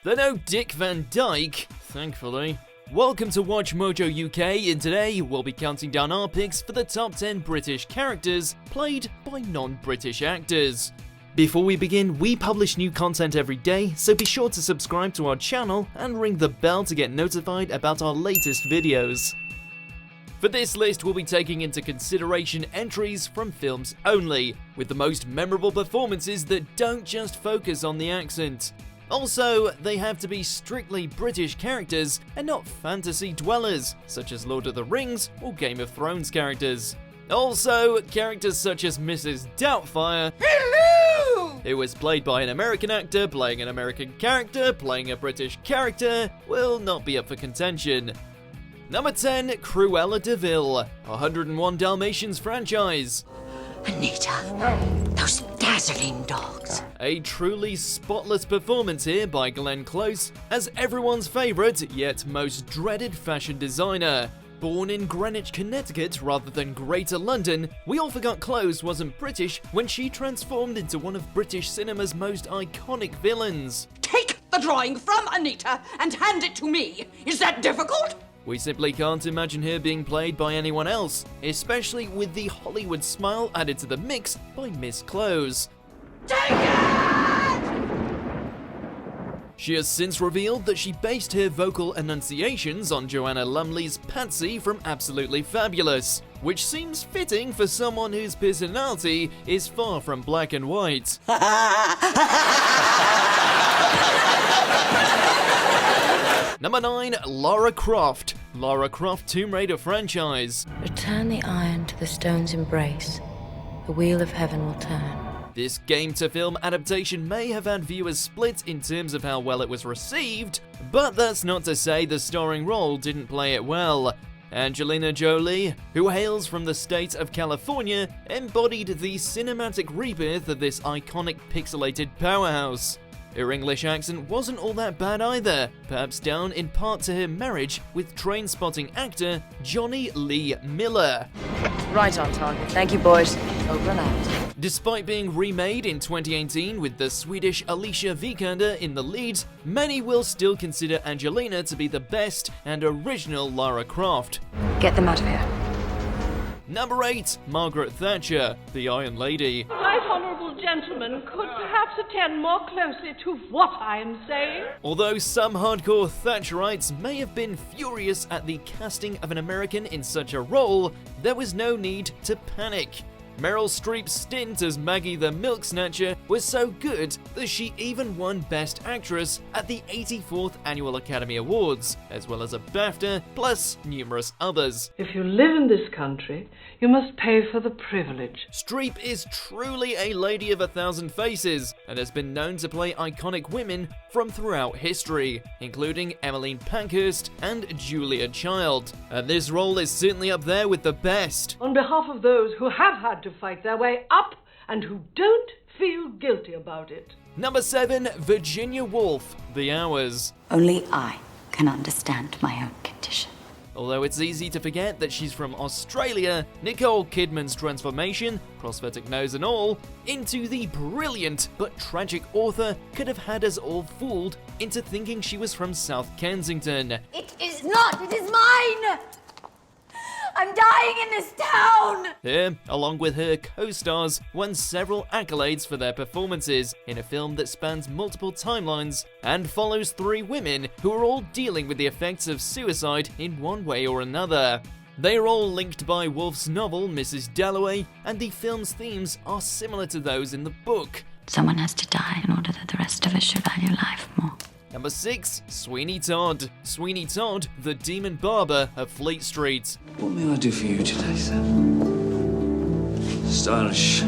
They're no Dick Van Dyke, thankfully. Welcome to WatchMojo UK, and today we'll be counting down our picks for the top 10 British characters played by non-British actors. Before we begin, we publish new content every day, so be sure to subscribe to our channel and ring the bell to get notified about our latest videos. For this list, we'll be taking into consideration entries from films only, with the most memorable performances that don't just focus on the accent. Also, they have to be strictly British characters and not fantasy dwellers, such as Lord of the Rings or Game of Thrones characters. Also, characters such as Mrs. Doubtfire, hello! Who was played by an American actor playing an American character playing a British character, will not be up for contention. Number 10, Cruella De Vil, 101 Dalmatians franchise. Anita, those dazzling dogs. A truly spotless performance here by Glenn Close as everyone's favourite yet most dreaded fashion designer. Born in Greenwich, Connecticut rather than Greater London, we all forgot Close wasn't British when she transformed into one of British cinema's most iconic villains. Take the drawing from Anita and hand it to me. Is that difficult? We simply can't imagine her being played by anyone else, especially with the Hollywood smile added to the mix by Miss Close. Take it! She has since revealed that she based her vocal enunciations on Joanna Lumley's Patsy from Absolutely Fabulous, which seems fitting for someone whose personality is far from black and white. Number 9, Lara Croft. Lara Croft Tomb Raider franchise. Return the iron to the stone's embrace. The wheel of heaven will turn. This game-to-film adaptation may have had viewers split in terms of how well it was received, but that's not to say the starring role didn't play it well. Angelina Jolie, who hails from the state of California, embodied the cinematic rebirth of this iconic pixelated powerhouse. Her English accent wasn't all that bad either, perhaps down in part to her marriage with Trainspotting actor Johnny Lee Miller. Right on target. Thank you, boys. Over and out. Despite being remade in 2018 with the Swedish Alicia Vikander in the lead, many will still consider Angelina to be the best and original Lara Croft. Get them out of here. Number 8, Margaret Thatcher, the Iron Lady. The right honourable gentleman could perhaps attend more closely to what I am saying. Although some hardcore Thatcherites may have been furious at the casting of an American in such a role, there was no need to panic. Meryl Streep's stint as Maggie the Milk Snatcher was so good that she even won Best Actress at the 84th Annual Academy Awards, as well as a BAFTA, plus numerous others. If you live in this country, you must pay for the privilege. Streep is truly a lady of 1,000 faces, and has been known to play iconic women from throughout history, including Emmeline Pankhurst and Julia Child. And this role is certainly up there with the best. On behalf of those who have had to fight their way up and who don't feel guilty about it. Number 7, Virginia Woolf, The Hours. Only I can understand my own condition. Although it's easy to forget that she's from Australia, Nicole Kidman's transformation, prosthetic nose and all, into the brilliant but tragic author could have had us all fooled into thinking she was from South Kensington. It is not! It is mine! I'm dying in this town! Her, along with her co-stars, won several accolades for their performances in a film that spans multiple timelines and follows 3 women who are all dealing with the effects of suicide in one way or another. They are all linked by Woolf's novel Mrs. Dalloway, and the film's themes are similar to those in the book. Someone has to die in order that the rest of us should value life more. Number 6, Sweeney Todd. Sweeney Todd, the demon barber of Fleet Street. What may I do for you today, sir? Stylish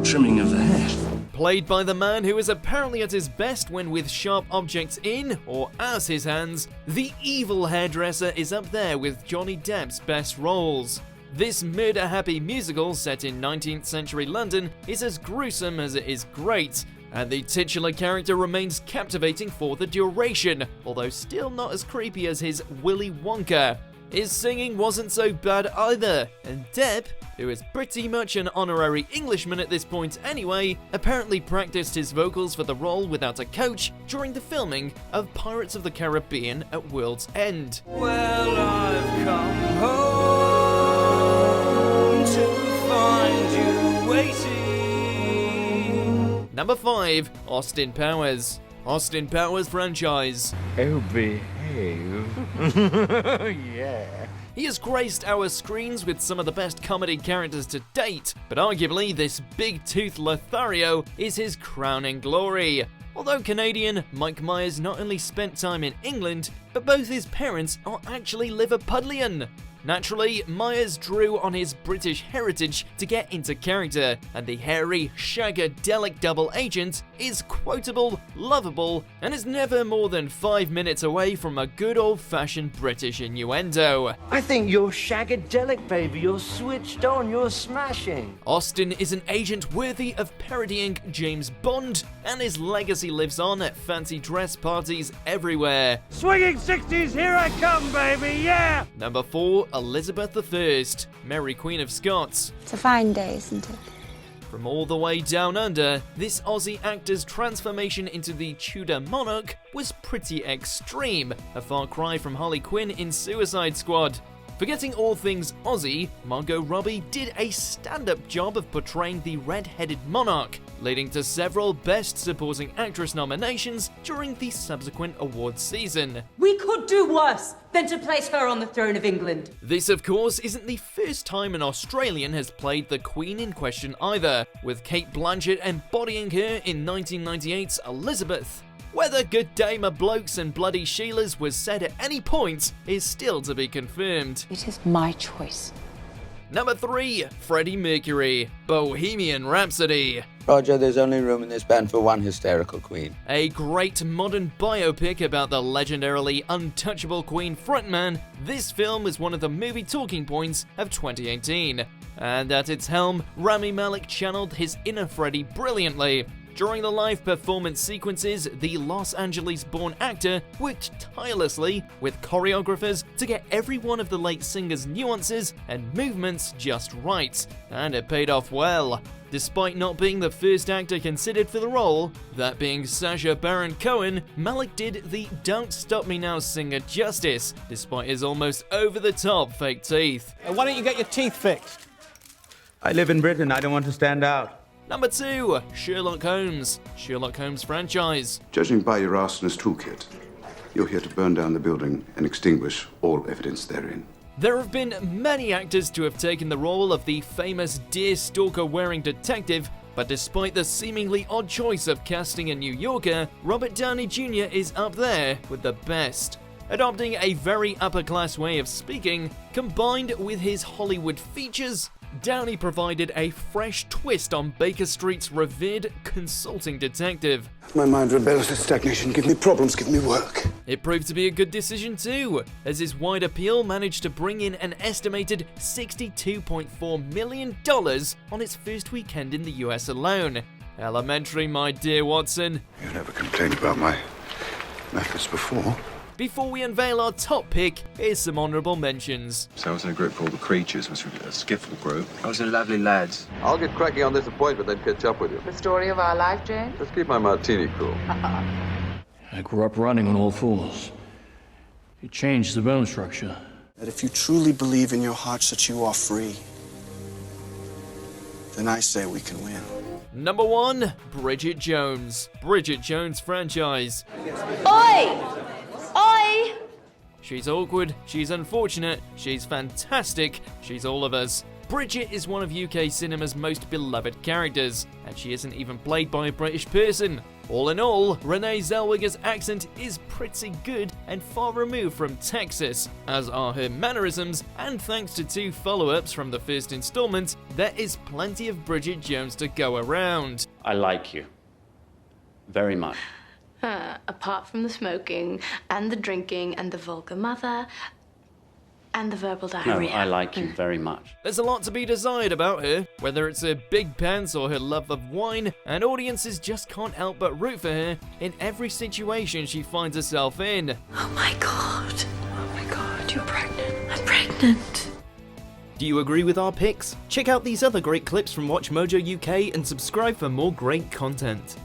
trimming of the hair. Played by the man who is apparently at his best when with sharp objects in or as his hands, the evil hairdresser is up there with Johnny Depp's best roles. This murder-happy musical set in 19th century London is as gruesome as it is great, and the titular character remains captivating for the duration, although still not as creepy as his Willy Wonka. his singing wasn't so bad either, and Depp, who is pretty much an honorary Englishman at this point anyway, apparently practiced his vocals for the role without a coach during the filming of Pirates of the Caribbean at World's End. Well, I've come home to find you waiting. Number 5. Austin Powers. Austin Powers franchise. Oh, behave. Yeah. He has graced our screens with some of the best comedy characters to date, but arguably this big-toothed Lothario is his crowning glory. Although Canadian, Mike Myers not only spent time in England, but both his parents are actually Liverpudlian. Naturally, Myers drew on his British heritage to get into character, and the hairy, shagadelic double agent is quotable, lovable, and is never more than 5 minutes away from a good old-fashioned British innuendo. I think you're shagadelic, baby. You're switched on. You're smashing. Austin is an agent worthy of parodying James Bond, and his legacy lives on at fancy dress parties everywhere. Swinging 60s, here I come, baby, yeah! Number 4. Elizabeth I, Mary Queen of Scots. It's a fine day, isn't it? From all the way down under, this Aussie actor's transformation into the Tudor monarch was pretty extreme, a far cry from Harley Quinn in Suicide Squad. Forgetting all things Aussie, Margot Robbie did a stand-up job of portraying the red-headed monarch, leading to several Best Supporting Actress nominations during the subsequent awards season. We could do worse than to place her on the throne of England. This, of course, isn't the first time an Australian has played the Queen in question either, with Kate Blanchett embodying her in 1998's Elizabeth. Whether Good Day My Blokes and Bloody Sheilas was said at any point is still to be confirmed. It is my choice. Number 3. Freddie Mercury, Bohemian Rhapsody. Roger, there's only room in this band for one hysterical queen. A great modern biopic about the legendarily untouchable Queen frontman, this film is one of the movie talking points of 2018. And at its helm, Rami Malek channeled his inner Freddie brilliantly. During the live performance sequences, the Los Angeles-born actor worked tirelessly with choreographers to get every one of the late singer's nuances and movements just right, and it paid off well. Despite not being the first actor considered for the role, that being Sacha Baron Cohen, Malek did the Don't Stop Me Now singer justice, despite his almost over-the-top fake teeth. Why don't you get your teeth fixed? I live in Britain, I don't want to stand out. Number 2. Sherlock Holmes, Sherlock Holmes franchise. Judging by your arsonist toolkit, you're here to burn down the building and extinguish all evidence therein. There have been many actors to have taken the role of the famous deer stalker-wearing detective, but despite the seemingly odd choice of casting a New Yorker, Robert Downey Jr. is up there with the best. Adopting a very upper-class way of speaking, combined with his Hollywood features, Downey provided a fresh twist on Baker Street's revered consulting detective. My mind rebels at stagnation. Give me problems, give me work. It proved to be a good decision too, as his wide appeal managed to bring in an estimated $62.4 million on its first weekend in the US alone. Elementary, my dear Watson. You've never complained about my methods before. Before we unveil our top pick, here's some honourable mentions. So I was in a group called The Creatures, which was a skiffle group. I was in Lovely Lads. I'll get cracking on this appointment, then catch up with you. The story of our life, Jane? Just keep my martini cool. I grew up running on all fours. It changed the bone structure. That if you truly believe in your hearts that you are free, then I say we can win. Number 1. Bridget Jones, Bridget Jones franchise. Oi! Oi! She's awkward, she's unfortunate, she's fantastic, she's all of us. Bridget is one of UK cinema's most beloved characters, and she isn't even played by a British person. All in all, Renee Zellweger's accent is pretty good and far removed from Texas, as are her mannerisms, and thanks to 2 follow-ups from the first installment, there is plenty of Bridget Jones to go around. I like you. Very much. Apart from the smoking, and the drinking, and the vulgar mother, and the verbal diarrhea. No, I like you very much. There's a lot to be desired about her, whether it's her big pants or her love of wine, and audiences just can't help but root for her in every situation she finds herself in. Oh my god, you're pregnant. I'm pregnant. Do you agree with our picks? Check out these other great clips from WatchMojo UK and subscribe for more great content.